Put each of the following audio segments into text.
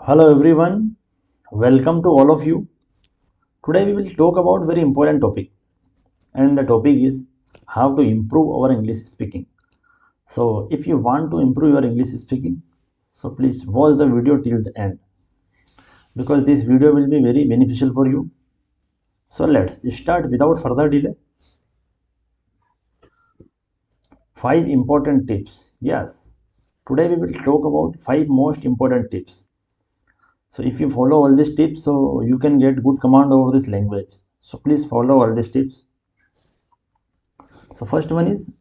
Hello everyone, welcome to all of you. Today we will talk about very important topic and the topic is how to improve our English speaking. So if you want to improve your English speaking, so please watch the video till the end because this video will be very beneficial for you. So let's start without further delay. 5 important tips. Yes, today we will talk about 5 most important tips. So if you follow all these tips, so you can get good command over this language. So please follow all these tips. So first one is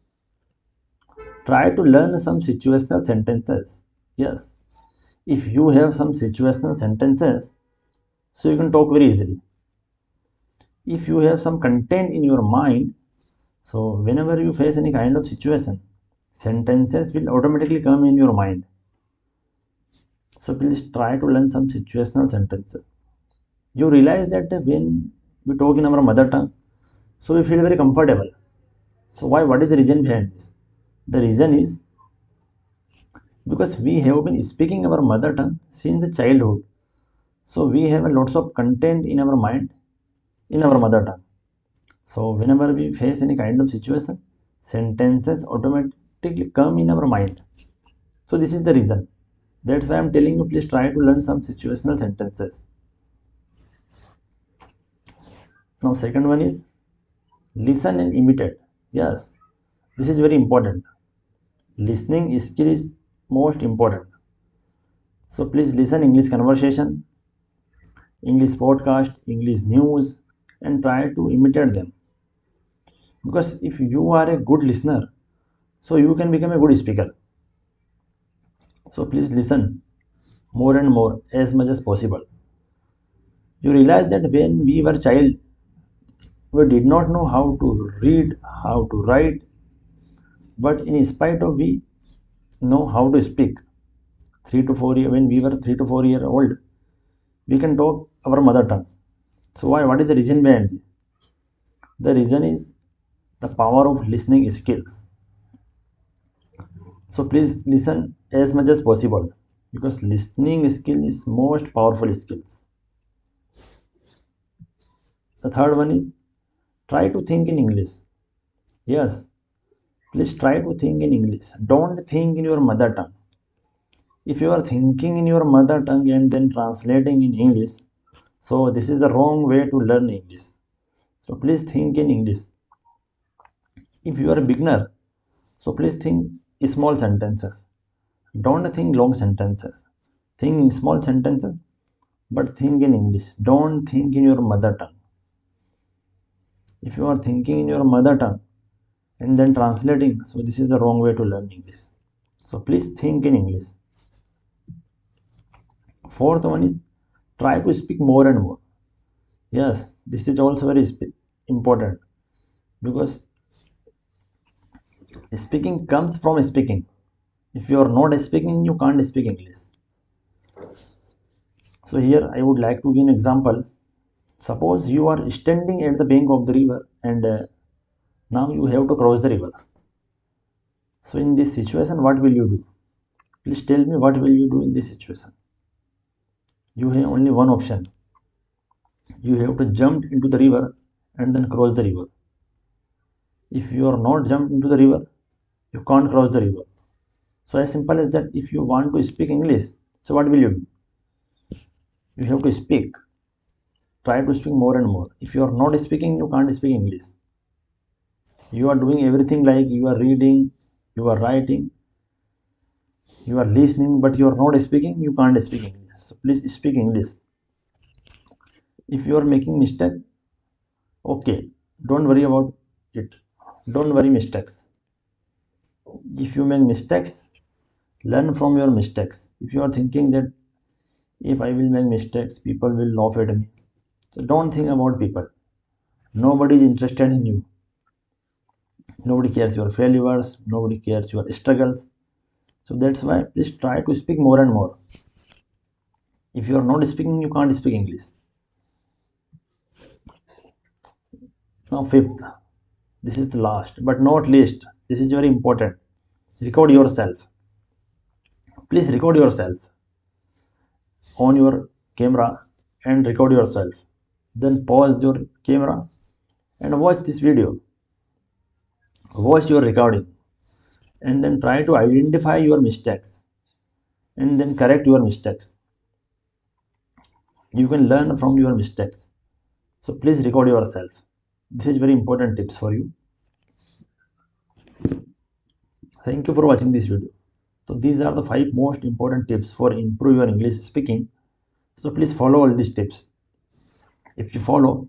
try to learn some situational sentences. Yes, if you have some situational sentences, so you can talk very easily. If you have some content in your mind, so whenever you face any kind of situation, sentences will automatically come in your mind. So please try to learn some situational sentences. You realize that when we talk in our mother tongue, so we feel very comfortable. So why? What is the reason behind this? The reason is because we have been speaking our mother tongue since childhood. So we have a lots of content in our mind in our mother tongue. So whenever we face any kind of situation, sentences automatically come in our mind. So this is the reason. That's why I'm telling you, please try to learn some situational sentences. Now second one is listen and imitate. Yes, this is very important. Listening skill is most important. So please listen English conversation, English podcast, English news, and try to imitate them. Because if you are a good listener, so you can become a good speaker. So please listen more and more as much as possible. You realize that when we were child, we did not know how to read, how to write, but in spite of we know how to speak. 3 to 4 year when we were 3 to 4 year old, we can talk our mother tongue. So why? What is the reason behind it? The reason is the power of listening skills. So please listen as much as possible because listening skill is most powerful skills. The third one is try to think in English. Yes, please try to think in English. Don't think in your mother tongue. If you are thinking in your mother tongue and then translating in English, so this is the wrong way to learn English. So please think in English. If you are a beginner, so please think small sentences. Don't think long sentences. Think in small sentences, but think in English. Don't think in your mother tongue. If you are thinking in your mother tongue and then translating, so this is the wrong way to learn English. So please think in English. Fourth one is try to speak more and more. Yes, this is also very important because speaking comes from speaking. If you are not speaking, you can't speak English. So here I would like to give an example. Suppose you are standing at the bank of the river and now you have to cross the river. So in this situation, what will you do? Please tell me what will you do in this situation? You have only one option. You have to jump into the river and then cross the river. If you are not jumped into the river, you can't cross the river. So as simple as that, if you want to speak English, so what will you do? You have to speak. Try to speak more and more. If you are not speaking, you can't speak English. You are doing everything like you are reading, you are writing, you are listening, but you are not speaking, you can't speak English. So please speak English. If you are making mistake, okay, don't worry about it. Don't worry mistakes. If you make mistakes, learn from your mistakes. If you are thinking that if I will make mistakes, people will laugh at me. So don't think about people. Nobody is interested in you. Nobody cares your failures. Nobody cares your struggles. So that's why please try to speak more and more. If you are not speaking, you can't speak English. Now, fifth, this is the last but not least. This is very important. Record yourself. Please record yourself. on your camera and record yourself. Then pause your camera and watch this video. Watch your recording and then try to identify your mistakes and then correct your mistakes. You can learn from your mistakes. So please record yourself. This is very important tips for you. Thank you for watching this video. So these are the 5 most important tips for improve your English speaking. So please follow all these tips. If you follow,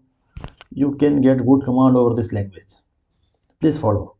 you can get good command over this language. Please follow.